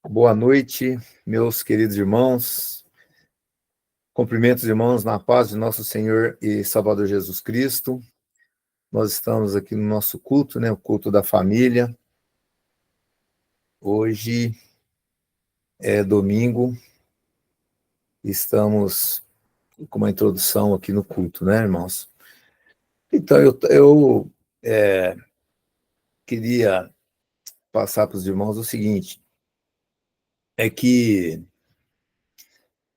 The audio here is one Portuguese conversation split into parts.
Boa noite, meus queridos irmãos. Cumprimentos, irmãos, na paz de nosso Senhor e Salvador Jesus Cristo. Nós estamos aqui no nosso culto, o culto da família. Hoje é domingo, estamos com uma introdução aqui no culto, irmãos? Então, eu queria passar para os irmãos o seguinte, é que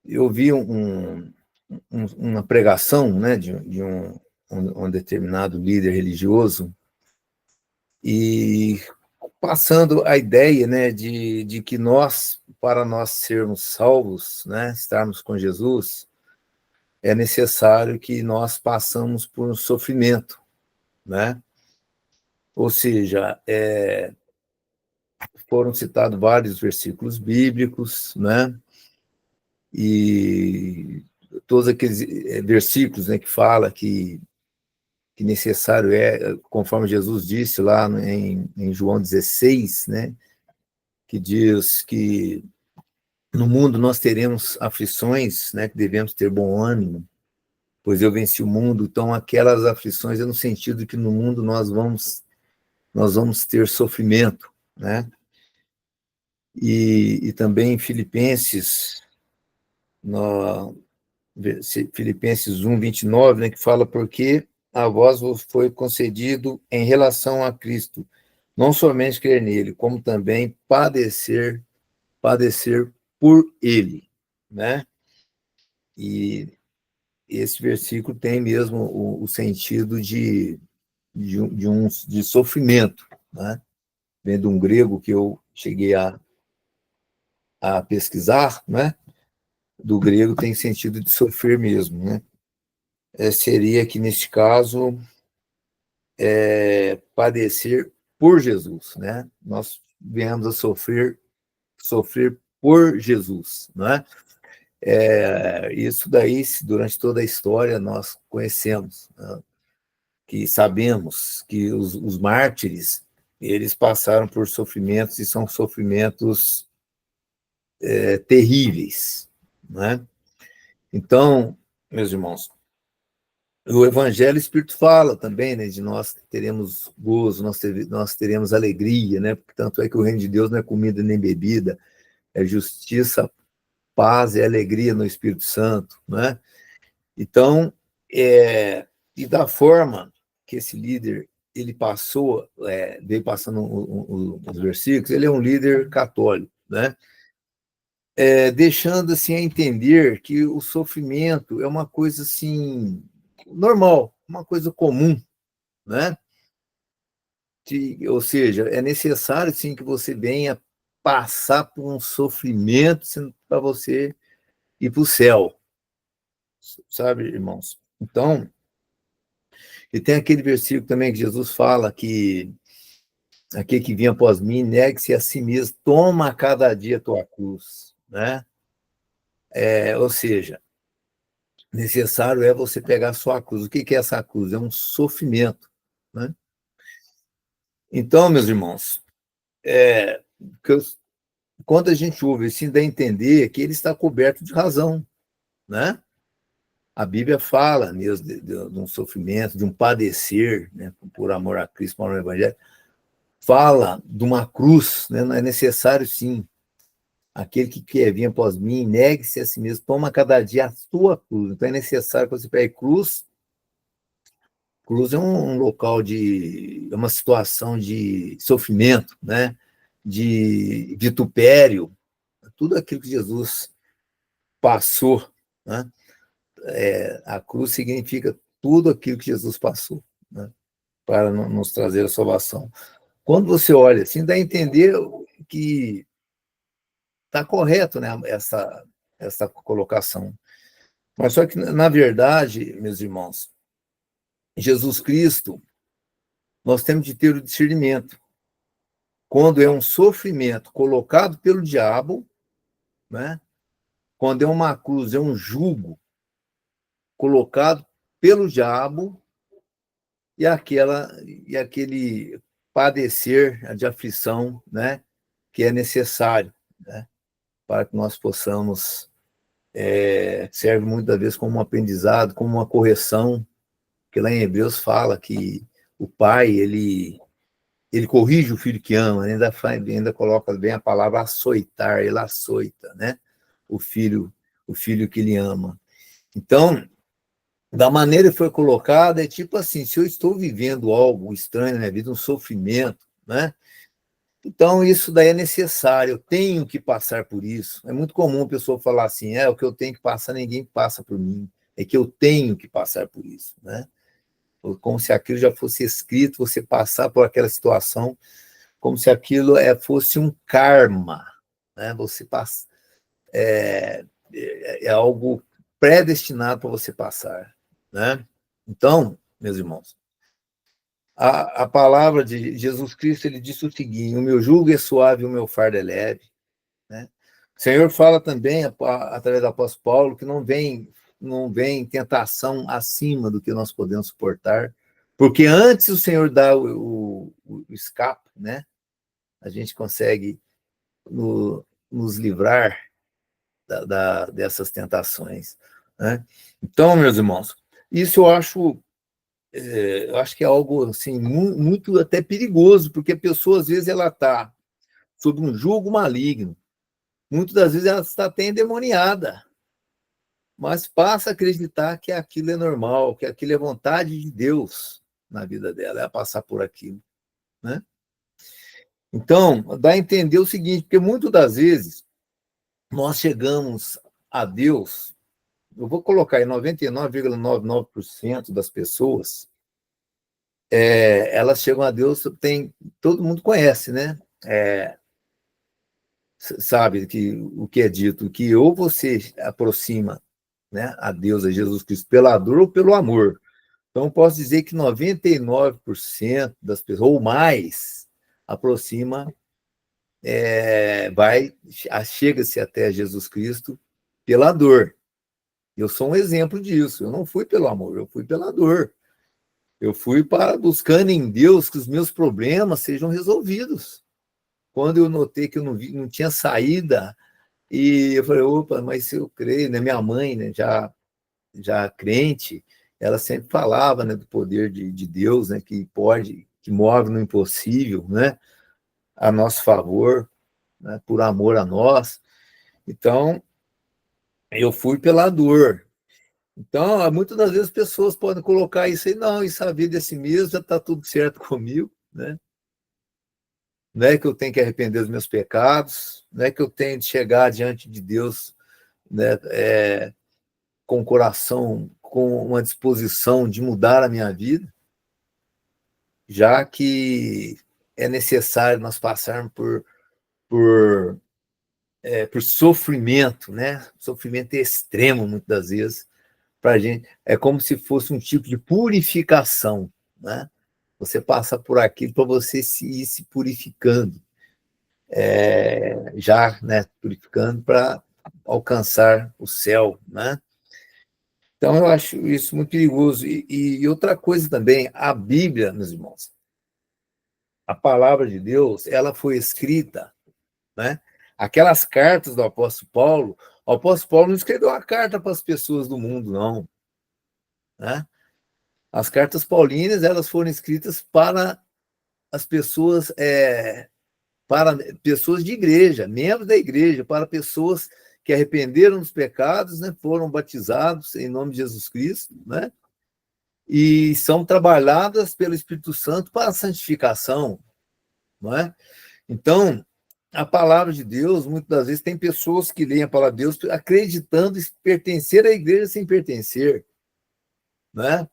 eu vi uma pregação, de um determinado líder religioso, e passando a ideia, de que nós, para nós sermos salvos, estarmos com Jesus, é necessário que nós passamos por um sofrimento, Ou seja, foram citados vários versículos bíblicos, E todos aqueles versículos, que fala que necessário conforme Jesus disse lá em João 16, que diz que no mundo nós teremos aflições, que devemos ter bom ânimo, pois eu venci o mundo. Então, aquelas aflições é no sentido que no mundo nós vamos ter sofrimento, E também em Filipenses, Filipenses 1, 29, que fala: porque a vós vos foi concedido em relação a Cristo, não somente crer nele, como também padecer por ele, E esse versículo tem mesmo o sentido de sofrimento, Vem de um grego que eu cheguei a pesquisar, Do grego tem sentido de sofrer mesmo, Seria que, neste caso, padecer por Jesus, Nós viemos a sofrer por Jesus, Isso daí, durante toda a história, nós conhecemos, que sabemos que os mártires, eles passaram por sofrimentos, e são sofrimentos terríveis, Então, meus irmãos, o Evangelho, o Espírito fala também, de nós teremos gozo, nós teremos alegria, Porque tanto é que o reino de Deus não é comida nem bebida, é justiça, paz e alegria no Espírito Santo, Então, e da forma que esse líder ele passou, veio passando os versículos, ele é um líder católico, deixando assim a entender que o sofrimento é uma coisa assim normal, uma coisa comum, ou seja, é necessário sim que você venha passar por um sofrimento para você ir para o céu, sabe, irmãos? Então, e tem aquele versículo também que Jesus fala que aquele que vinha após mim, negue-se a si mesmo, toma cada dia a tua cruz, Ou seja, necessário é você pegar a sua cruz. O que é essa cruz? É um sofrimento, Então, meus irmãos, quando a gente ouve assim, dá a entender que ele está coberto de razão, A Bíblia fala mesmo de um sofrimento, de um padecer, por amor a Cristo, por amor ao Evangelho. Fala de uma cruz, Não é necessário, sim. Aquele que quer vir após mim, negue-se a si mesmo, toma cada dia a sua cruz. Então é necessário que você pegue cruz. Cruz é um local é uma situação de sofrimento, de vitupério, tudo aquilo que Jesus passou, A cruz significa tudo aquilo que Jesus passou, para nos trazer a salvação. Quando você olha assim, dá a entender que está correto, essa colocação. Mas só que, na verdade, meus irmãos, Jesus Cristo, nós temos de ter o discernimento. Quando é um sofrimento colocado pelo diabo, Quando é uma cruz, é um jugo colocado pelo diabo, e aquele padecer de aflição, que é necessário. né? Para que nós possamos, serve muitas vezes como um aprendizado, como uma correção, porque lá em Hebreus fala que o pai, ele corrige o filho que ama, ainda coloca bem a palavra açoitar, ele açoita, né? O filho que ele ama. Então, da maneira que foi colocada, é tipo assim, se eu estou vivendo algo estranho na minha vida, um sofrimento, né? Então, isso daí é necessário, eu tenho que passar por isso. É muito comum a pessoa falar assim, o que eu tenho que passar, ninguém passa por mim. É que eu tenho que passar por isso, né? Como se aquilo já fosse escrito, você passar por aquela situação, como se aquilo fosse um karma, né? Você passa, é algo predestinado para você passar, né? Então, meus irmãos, a palavra de Jesus Cristo, ele disse o seguinte: o meu jugo é suave, o meu fardo é leve, né? O Senhor fala também, através do apóstolo Paulo, que não vem tentação acima do que nós podemos suportar, porque antes o Senhor dá o escape, né? A gente consegue nos livrar dessas tentações, né? Então, meus irmãos, isso eu acho que é algo assim, muito até perigoso, porque a pessoa, às vezes, ela está sob um jugo maligno, muitas das vezes ela está até endemoniada, mas passa a acreditar que aquilo é normal, que aquilo é vontade de Deus na vida dela, é passar por aquilo, né? Então, dá a entender o seguinte, porque muitas das vezes nós chegamos a Deus, eu vou colocar aí 99,99% das pessoas, elas chegam a Deus, todo mundo conhece, né? Sabe o que é dito, que ou você aproxima, né, a Deus, a Jesus Cristo, pela dor ou pelo amor. Então, posso dizer que 99% das pessoas, ou mais, aproxima, chega-se até Jesus Cristo pela dor. Eu sou um exemplo disso. Eu não fui pelo amor, eu fui pela dor. Eu fui buscando em Deus que os meus problemas sejam resolvidos. Quando eu notei que eu não tinha saída, e eu falei, opa, mas se eu creio, né? Minha mãe, né, já crente, ela sempre falava, né, do poder de Deus, né, que move no impossível, né, a nosso favor, né, por amor a nós. Então, eu fui pela dor. Então, muitas das vezes as pessoas podem colocar isso aí, não, isso a vida é assim mesmo, já está tudo certo comigo, né? Não é que eu tenho que arrepender dos meus pecados, não é que eu tenho de chegar diante de Deus, né, com o coração, com uma disposição de mudar a minha vida, já que é necessário nós passarmos por sofrimento, né? Sofrimento extremo, muitas das vezes, para a gente. É como se fosse um tipo de purificação, né? Você passa por aquilo para você ir se purificando, já, né? Purificando para alcançar o céu, né? Então, eu acho isso muito perigoso. E outra coisa também, a Bíblia, meus irmãos, a palavra de Deus, ela foi escrita, né? Aquelas cartas do apóstolo Paulo, o apóstolo Paulo não escreveu uma carta para as pessoas do mundo, não, né? As cartas paulinas, elas foram escritas para as pessoas, para pessoas de igreja, membros da igreja, para pessoas que arrependeram dos pecados, né? Foram batizados em nome de Jesus Cristo, né? E são trabalhadas pelo Espírito Santo para a santificação, não é? Então, a palavra de Deus, muitas das vezes, tem pessoas que leem a palavra de Deus acreditando em pertencer à igreja sem pertencer, né?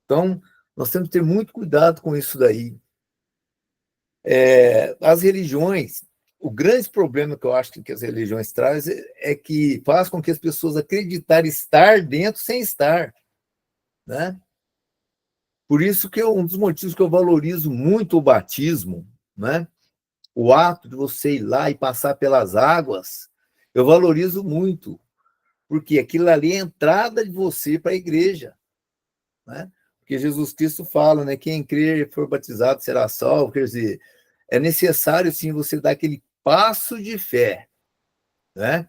Então, nós temos que ter muito cuidado com isso daí. As religiões, o grande problema que eu acho que as religiões trazem é que faz com que as pessoas acreditarem estar dentro sem estar, né? Por isso que um dos motivos que eu valorizo muito o batismo, né? O ato de você ir lá e passar pelas águas, eu valorizo muito, porque aquilo ali é a entrada de você para a igreja, né? Porque Jesus Cristo fala, né? Quem crer e for batizado será salvo, quer dizer, é necessário sim você dar aquele passo de fé, né?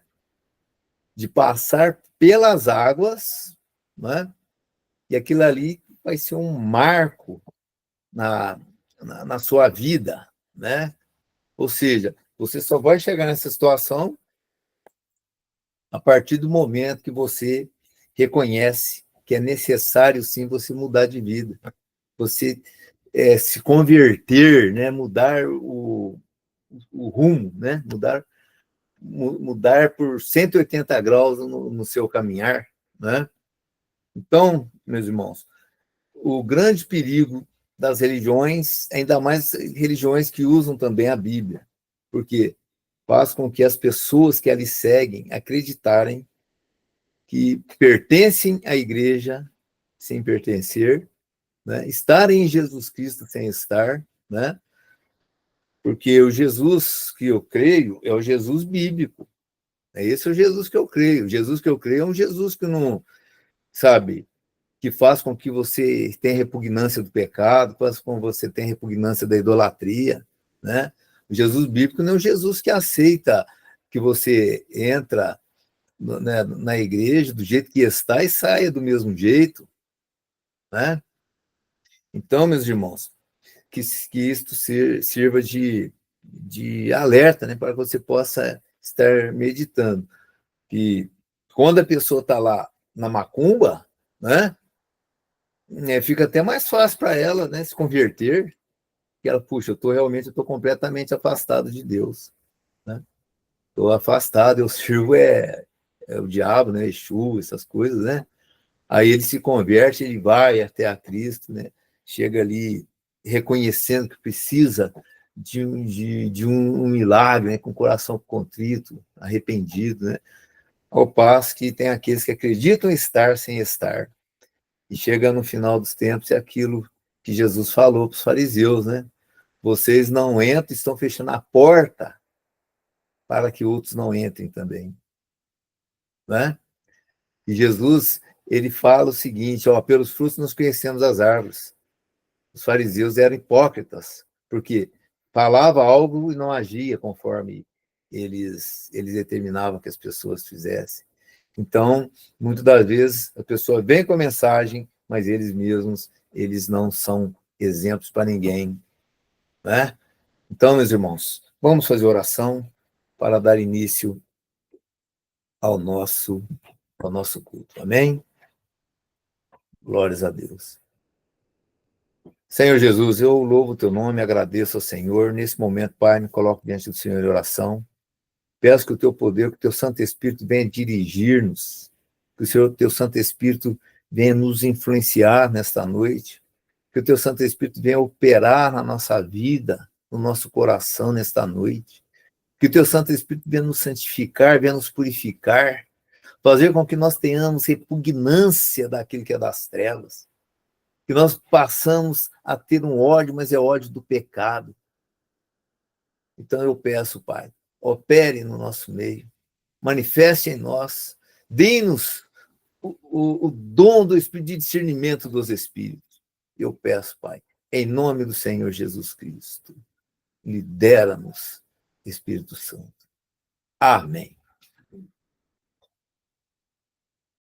De passar pelas águas, né? E aquilo ali vai ser um marco na sua vida, né? Ou seja, você só vai chegar nessa situação a partir do momento que você reconhece que é necessário, sim, você mudar de vida. Você se converter, né? Mudar o rumo, né? Mudar por 180 graus no seu caminhar, né? Então, meus irmãos, o grande perigo das religiões, ainda mais religiões que usam também a Bíblia, porque faz com que as pessoas que ali seguem acreditarem que pertencem à igreja sem pertencer, né? Estarem em Jesus Cristo sem estar, né? Porque o Jesus que eu creio é o Jesus bíblico. Esse é o Jesus que eu creio. O Jesus que eu creio é um Jesus que não, sabe, que faz com que você tenha repugnância do pecado, faz com que você tenha repugnância da idolatria, né? O Jesus bíblico não é um Jesus que aceita que você entra, né, na igreja do jeito que está e saia do mesmo jeito, né? Então, meus irmãos, que isto sirva de alerta, né, para que você possa estar meditando. Que quando a pessoa está lá na macumba, né, fica até mais fácil para ela, né, se converter, que ela, puxa, eu estou completamente afastado de Deus, né? Estou afastado, eu sirvo o diabo, né, Exu, essas coisas, né? Aí ele se converte, ele vai até a Cristo, né? Chega ali reconhecendo que precisa de um milagre, né? Com o coração contrito, arrependido, né? Ao passo que tem aqueles que acreditam estar sem estar. E chega no final dos tempos, é aquilo que Jesus falou para os fariseus, né? Vocês não entram, estão fechando a porta para que outros não entrem também, né? E Jesus, ele fala o seguinte, ó, pelos frutos nós conhecemos as árvores. Os fariseus eram hipócritas, porque falava algo e não agia conforme eles determinavam que as pessoas fizessem. Então, muitas das vezes, a pessoa vem com a mensagem, mas eles mesmos, eles não são exemplos para ninguém, né? Então, meus irmãos, vamos fazer oração para dar início ao nosso culto. Amém? Glórias a Deus. Senhor Jesus, eu louvo o teu nome, agradeço ao Senhor. Nesse momento, Pai, me coloco diante do Senhor em oração. Peço que o teu poder, que o teu Santo Espírito venha dirigir-nos, que o Senhor, teu Santo Espírito venha nos influenciar nesta noite, que o teu Santo Espírito venha operar na nossa vida, no nosso coração nesta noite, que o teu Santo Espírito venha nos santificar, venha nos purificar, fazer com que nós tenhamos repugnância daquilo que é das trevas, que nós passamos a ter um ódio, mas é ódio do pecado. Então eu peço, Pai, opere no nosso meio, manifeste em nós, dê-nos o dom do Espírito de discernimento dos Espíritos. Eu peço, Pai, em nome do Senhor Jesus Cristo, lidera-nos, Espírito Santo. Amém.